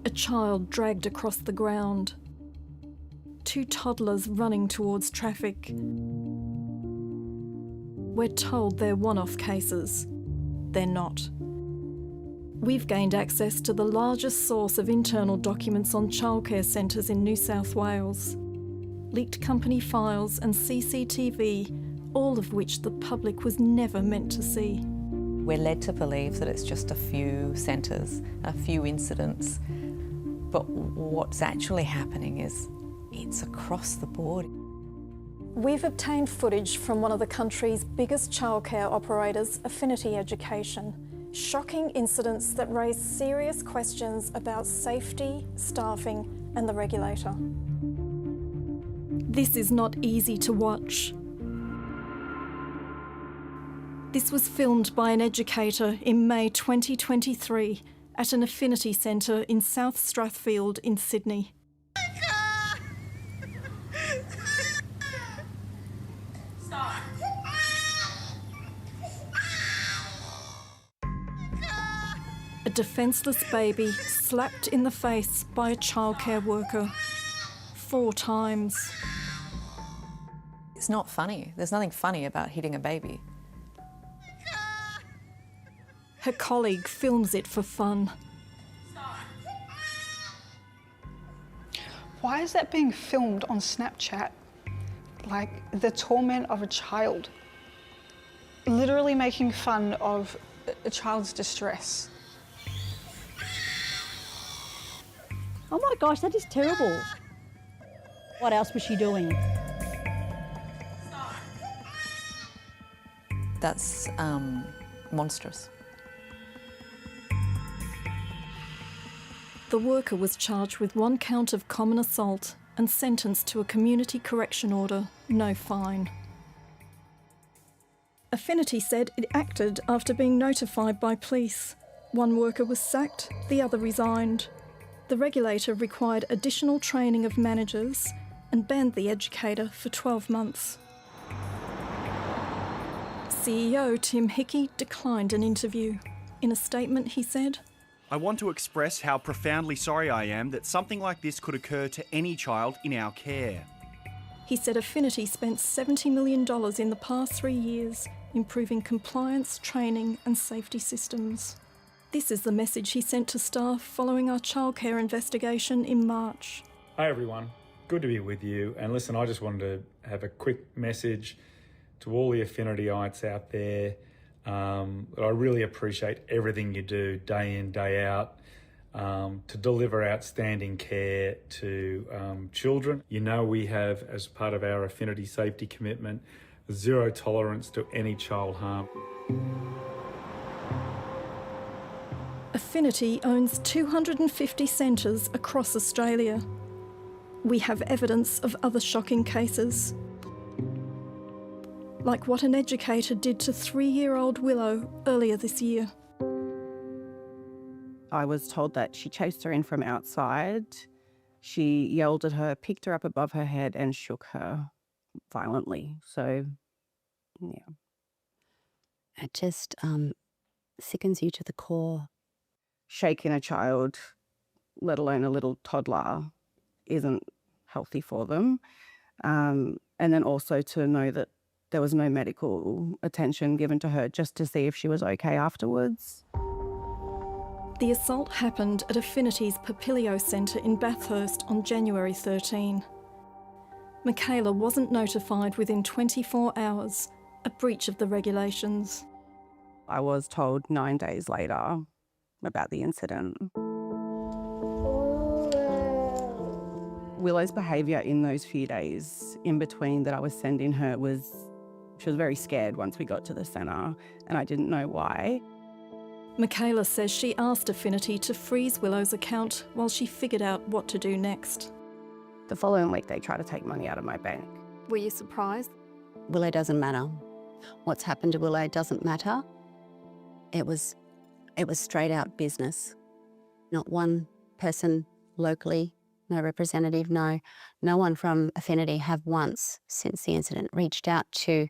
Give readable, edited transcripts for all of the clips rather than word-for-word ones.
A child dragged across the ground. 2 toddlers running towards traffic. We're told they're one-off cases. They're not. We've gained access to the largest source of internal documents on childcare centres in New South Wales. Leaked company files and CCTV, all of which the public was never meant to see. We're led to believe that it's just a few centres, a few incidents, but what's actually happening is it's across the board. We've obtained footage from one of the country's biggest childcare operators, Affinity Education. Shocking incidents that raise serious questions about safety, staffing and the regulator. This is not easy to watch. This was filmed by an educator in May 2023 at an Affinity Centre in South Strathfield in Sydney. Stop. A defenceless baby slapped in the face by a childcare worker 4 times. It's not funny. There's nothing funny about hitting a baby. Her colleague films it for fun. Why is that being filmed on Snapchat? Like the torment of a child. Literally making fun of a child's distress. Oh my gosh, that is terrible. What else was she doing? That's monstrous. The worker was charged with 1 count of common assault and sentenced to a community correction order, no fine. Affinity said it acted after being notified by police. 1 worker was sacked, the other resigned. The regulator required additional training of managers and banned the educator for 12 months. CEO Tim Hickey declined an interview. In a statement, he said, I want to express how profoundly sorry I am that something like this could occur to any child in our care. He said Affinity spent $70 million in the past 3 years improving compliance, training and safety systems. This is the message he sent to staff following our childcare investigation in March. Hi everyone, good to be with you. And listen, I just wanted to have a quick message to all the Affinityites out there. That I really appreciate everything you do day in, day out to deliver outstanding care to children. You know we have, as part of our Affinity safety commitment, 0 tolerance to any child harm. Affinity owns 250 centres across Australia. We have evidence of other shocking cases, like what an educator did to 3-year-old Willow earlier this year. I was told that she chased her in from outside. She yelled at her, picked her up above her head and shook her violently. So, yeah. It just sickens you to the core. Shaking a child, let alone a little toddler, isn't healthy for them. And then also to know that there was no medical attention given to her just to see if she was okay afterwards. The assault happened at Affinity's Papilio Centre in Bathurst on January 13. Michaela wasn't notified within 24 hours, a breach of the regulations. I was told 9 days later about the incident. Willow's behaviour in those few days in between that I was sending her was, she was very scared once we got to the centre and I didn't know why. Michaela says she asked Affinity to freeze Willow's account while she figured out what to do next. The following week they tried to take money out of my bank. Were you surprised? Willow doesn't matter. What's happened to Willow doesn't matter. It was straight out business. Not one person locally, no representative, no one from Affinity have once since the incident reached out to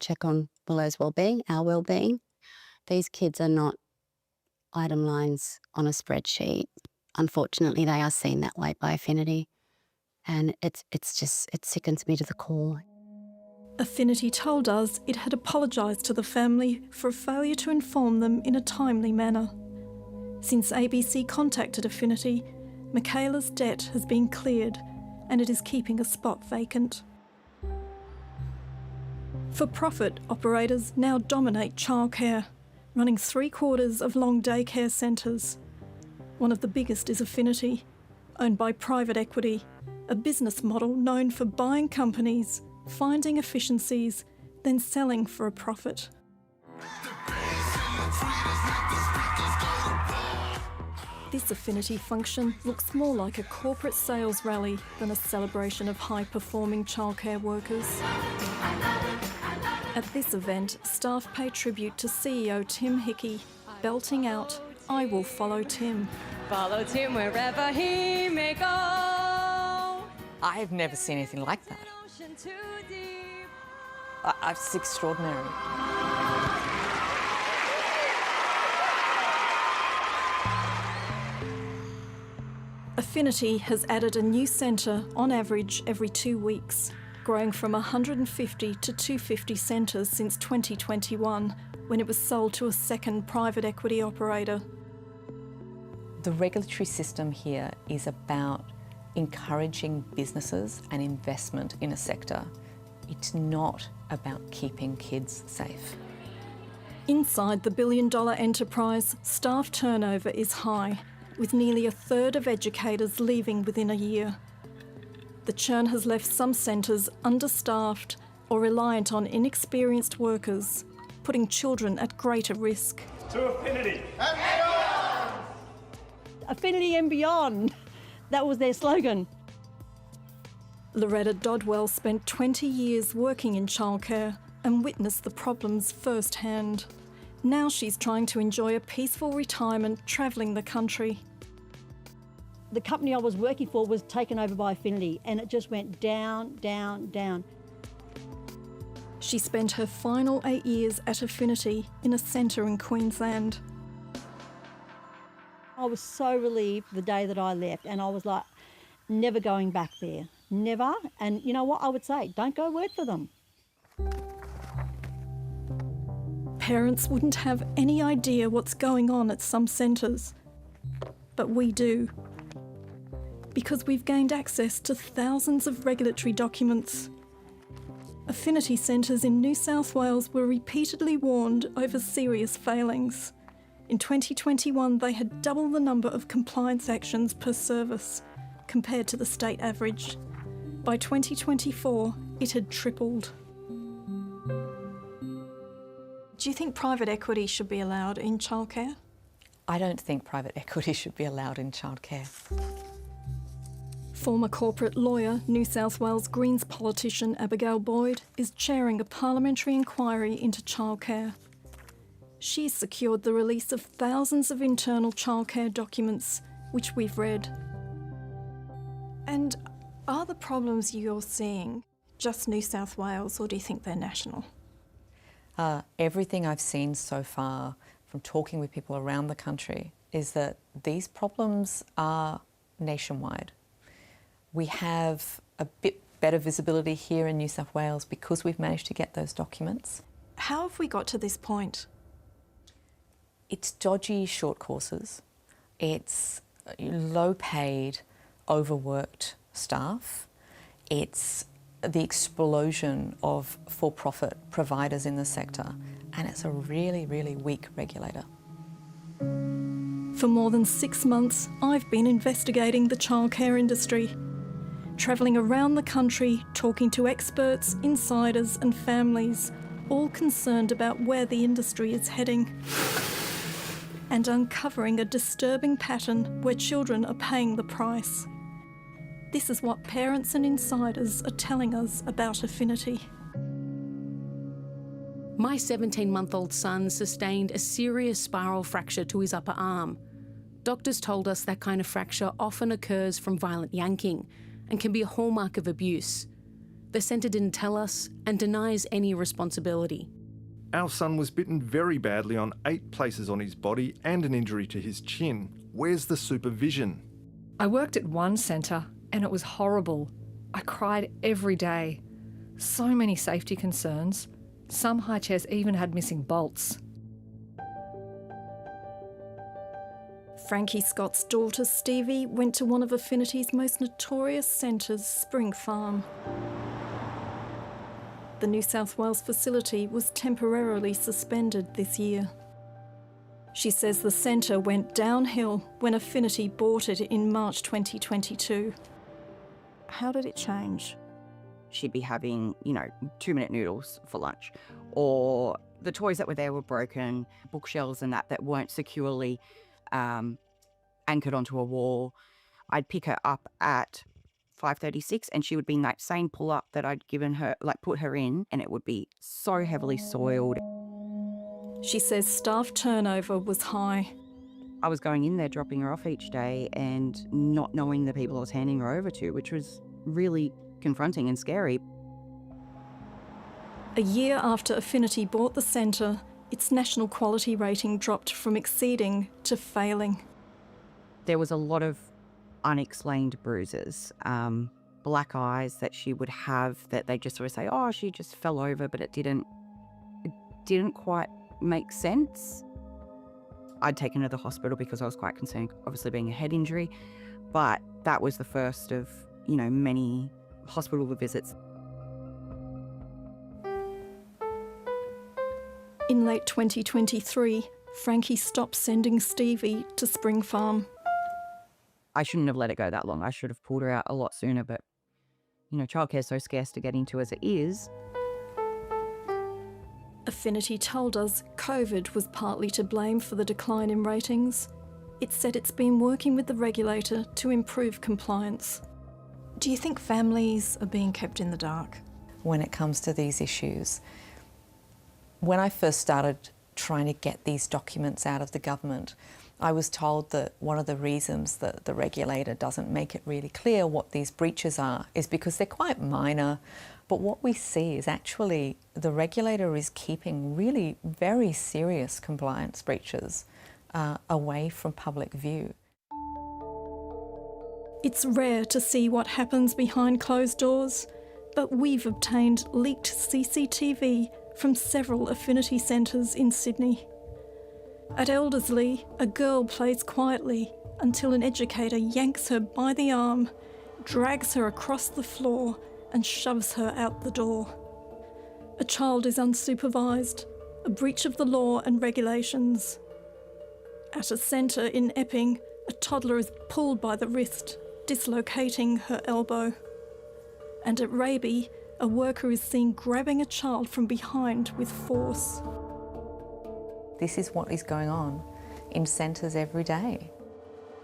check on Willow's well-being, our well-being. These kids are not item lines on a spreadsheet. Unfortunately, they are seen that way by Affinity, and it sickens me to the core. Affinity told us it had apologised to the family for a failure to inform them in a timely manner. Since ABC contacted Affinity, Michaela's debt has been cleared and it is keeping a spot vacant. For-profit operators now dominate childcare, running 3/4 of long daycare centres. One of the biggest is Affinity, owned by private equity, a business model known for buying companies, finding efficiencies, then selling for a profit. This Affinity function looks more like a corporate sales rally than a celebration of high-performing childcare workers. At this event, staff pay tribute to CEO Tim Hickey, belting out, "I will follow Tim." Follow Tim wherever he may go. I've never seen anything like that. It's extraordinary. Affinity has added a new centre on average every 2 weeks, growing from 150 to 250 centres since 2021, when it was sold to a second private equity operator. The regulatory system here is about encouraging businesses and investment in a sector. It's not about keeping kids safe. Inside the billion-dollar enterprise, staff turnover is high, with nearly a third of educators leaving within a year. The churn has left some centres understaffed or reliant on inexperienced workers, putting children at greater risk. To Affinity! Affinity and beyond. That was their slogan. Loretta Dodwell spent 20 years working in childcare and witnessed the problems firsthand. Now she's trying to enjoy a peaceful retirement travelling the country. The company I was working for was taken over by Affinity and it just went down, down, down. She spent her final 8 years at Affinity in a centre in Queensland. I was so relieved the day that I left and I was like, never going back there, never. And you know what I would say? Don't go work for them. Parents wouldn't have any idea what's going on at some centres, but we do. Because we've gained access to thousands of regulatory documents. Affinity centres in New South Wales were repeatedly warned over serious failings. In 2021, they had double the number of compliance actions per service compared to the state average. By 2024, it had tripled. Do you think private equity should be allowed in childcare? I don't think private equity should be allowed in childcare. Former corporate lawyer, New South Wales Greens politician Abigail Boyd is chairing a parliamentary inquiry into childcare. She's secured the release of thousands of internal childcare documents, which we've read. And are the problems you're seeing just New South Wales, or do you think they're national? Everything I've seen so far from talking with people around the country is that these problems are nationwide. We have a bit better visibility here in New South Wales because we've managed to get those documents. How have we got to this point? It's dodgy short courses. It's low-paid, overworked staff. It's the explosion of for-profit providers in the sector, and it's a really, really weak regulator. For more than 6 months, I've been investigating the childcare industry, travelling around the country, talking to experts, insiders and families, all concerned about where the industry is heading, and uncovering a disturbing pattern where children are paying the price. This is what parents and insiders are telling us about Affinity. My 17-month-old son sustained a serious spiral fracture to his upper arm. Doctors told us that kind of fracture often occurs from violent yanking and can be a hallmark of abuse. The centre didn't tell us and denies any responsibility. Our son was bitten very badly on 8 places on his body and an injury to his chin. Where's the supervision? I worked at one centre and it was horrible. I cried every day. So many safety concerns. Some high chairs even had missing bolts. Frankie Scott's daughter Stevie went to one of Affinity's most notorious centres, Spring Farm. The New South Wales facility was temporarily suspended this year. She says the centre went downhill when Affinity bought it in March 2022. How did it change? She'd be having, 2-minute noodles for lunch, or the toys that were there were broken, bookshelves and that weren't securely anchored onto a wall. I'd pick her up at 5:36 and she would be in that same pull-up that I'd given her, put her in, and it would be so heavily soiled. She says staff turnover was high. I was going in there, dropping her off each day and not knowing the people I was handing her over to, which was really confronting and scary. A year after Affinity bought the centre, its national quality rating dropped from exceeding to failing. There was a lot of unexplained bruises, black eyes that she would have that they just sort of say, oh, she just fell over, but it didn't quite make sense. I'd taken her to the hospital because I was quite concerned, obviously being a head injury, but that was the first of, many hospital visits. In late 2023, Frankie stopped sending Stevie to Spring Farm. I shouldn't have let it go that long. I should have pulled her out a lot sooner, but, childcare is so scarce to get into as it is. Affinity told us COVID was partly to blame for the decline in ratings. It said it's been working with the regulator to improve compliance. Do you think families are being kept in the dark when it comes to these issues? When I first started trying to get these documents out of the government, I was told that one of the reasons that the regulator doesn't make it really clear what these breaches are is because they're quite minor. But what we see is actually the regulator is keeping really very serious compliance breaches away from public view. It's rare to see what happens behind closed doors, but we've obtained leaked CCTV from several Affinity centres in Sydney. At Eldersley, a girl plays quietly until an educator yanks her by the arm, drags her across the floor and shoves her out the door. A child is unsupervised, a breach of the law and regulations. At a centre in Epping, a toddler is pulled by the wrist, dislocating her elbow. And at Raby, a worker is seen grabbing a child from behind with force. This is what is going on in centres every day.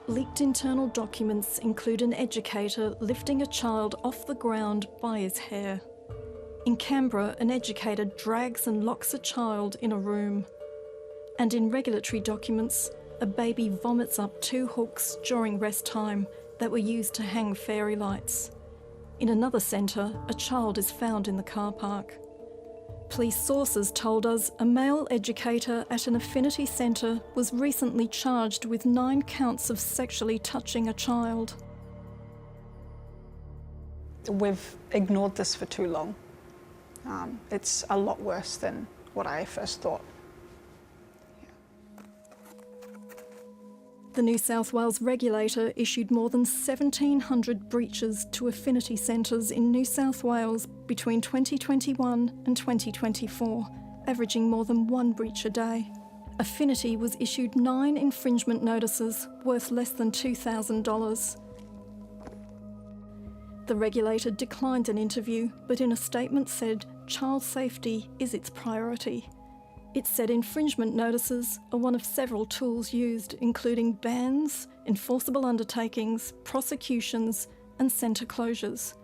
Leaked internal documents include an educator lifting a child off the ground by his hair. In Canberra, an educator drags and locks a child in a room. And in regulatory documents, a baby vomits up 2 hooks during rest time that were used to hang fairy lights. In another centre, a child is found in the car park. Police sources told us a male educator at an Affinity centre was recently charged with 9 counts of sexually touching a child. We've ignored this for too long. It's a lot worse than what I first thought. The New South Wales regulator issued more than 1,700 breaches to Affinity centres in New South Wales between 2021 and 2024, averaging more than 1 breach a day. Affinity was issued 9 infringement notices worth less than $2,000. The regulator declined an interview, but in a statement said child safety is its priority. It said infringement notices are one of several tools used, including bans, enforceable undertakings, prosecutions, and centre closures.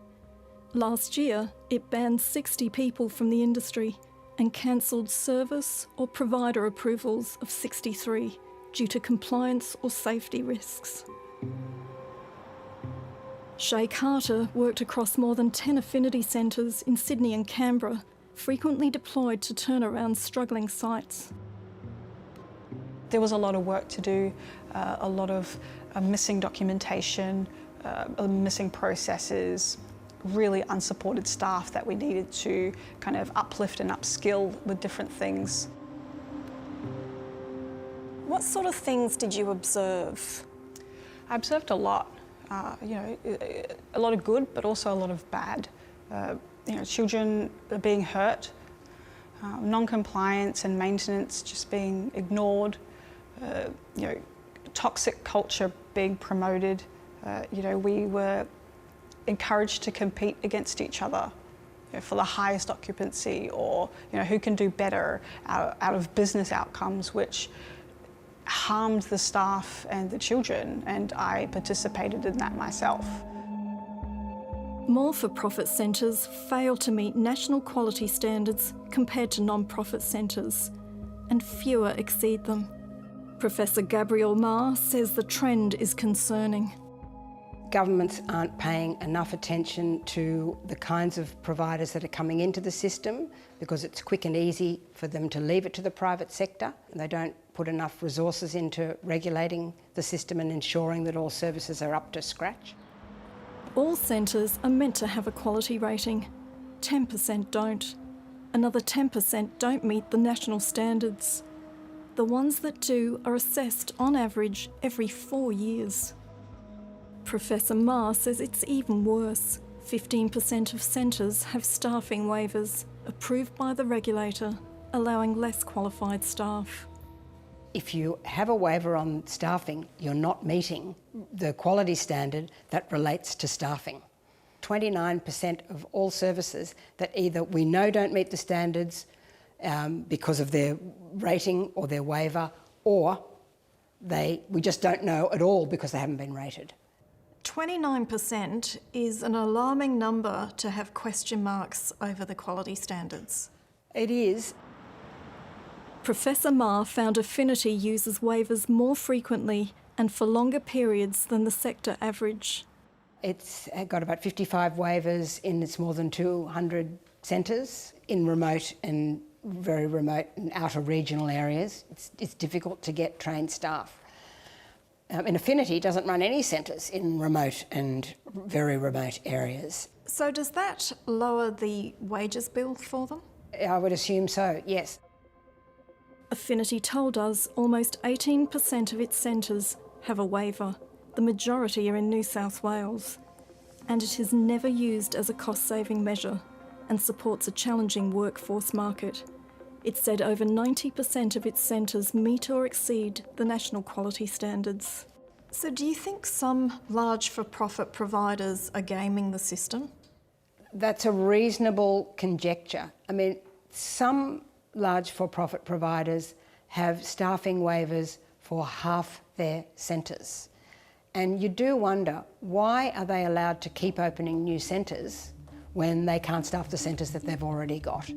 Last year, it banned 60 people from the industry and cancelled service or provider approvals of 63 due to compliance or safety risks. Shay Carter worked across more than 10 Affinity centres in Sydney and Canberra, frequently deployed to turn around struggling sites. There was a lot of work to do, a lot of missing documentation, missing processes, really unsupported staff that we needed to kind of uplift and upskill with different things. What sort of things did you observe? I observed a lot, a lot of good, but also a lot of bad. Children are being hurt, non-compliance and maintenance just being ignored, toxic culture being promoted. We were encouraged to compete against each other for the highest occupancy, or who can do better out of business outcomes, which harmed the staff and the children, and I participated in that myself. More for-profit centres fail to meet national quality standards compared to non-profit centres, and fewer exceed them. Professor Gabrielle Ma says the trend is concerning. Governments aren't paying enough attention to the kinds of providers that are coming into the system, because it's quick and easy for them to leave it to the private sector, and they don't put enough resources into regulating the system and ensuring that all services are up to scratch. All centres are meant to have a quality rating. 10% don't. Another 10% don't meet the national standards. The ones that do are assessed on average every 4 years. Professor Ma says it's even worse. 15% of centres have staffing waivers approved by the regulator, allowing less qualified staff. If you have a waiver on staffing, you're not meeting the quality standard that relates to staffing. 29% of all services that either we know don't meet the standards because of their rating or their waiver, or we just don't know at all because they haven't been rated. 29% is an alarming number to have question marks over the quality standards. It is. Professor Ma found Affinity uses waivers more frequently and for longer periods than the sector average. It's got about 55 waivers in its more than 200 centres in remote and very remote and outer regional areas. It's difficult to get trained staff. And Affinity doesn't run any centres in remote and very remote areas. So does that lower the wages bill for them? I would assume so, yes. Affinity told us almost 18% of its centres have a waiver. The majority are in New South Wales. And it is never used as a cost-saving measure and supports a challenging workforce market. It said over 90% of its centres meet or exceed the national quality standards. So do you think some large for-profit providers are gaming the system? That's a reasonable conjecture. I mean, some large for-profit providers have staffing waivers for half their centres. And you do wonder, why are they allowed to keep opening new centres when they can't staff the centres that they've already got?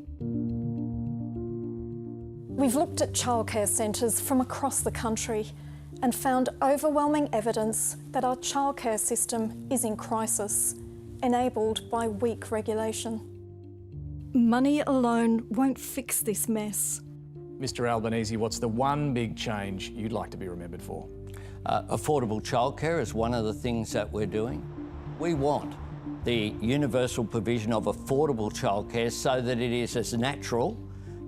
We've looked at childcare centres from across the country and found overwhelming evidence that our childcare system is in crisis, enabled by weak regulation. Money alone won't fix this mess. Mr Albanese, what's the one big change you'd like to be remembered for? Affordable childcare is one of the things that we're doing. We want the universal provision of affordable childcare so that it is as natural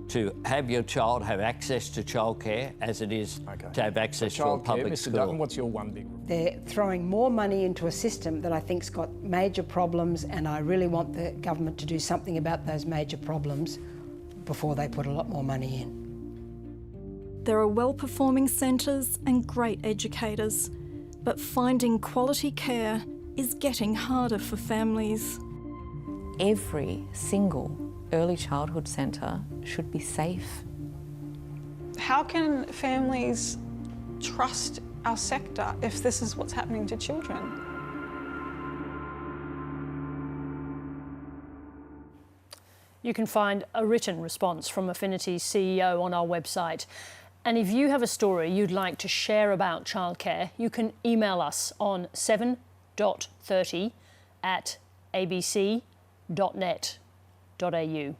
to have your child have access to childcare as it is to have access to a public Mr. school. Dutton, what's your one big... They're throwing more money into a system that I think's got major problems, and I really want the government to do something about those major problems before they put a lot more money in. There are well-performing centres and great educators, but finding quality care is getting harder for families. Every single early childhood centre should be safe. How can families trust our sector if this is what's happening to children? You can find a written response from Affinity's CEO on our website. And if you have a story you'd like to share about childcare, you can email us on 7.30@abc.net.au.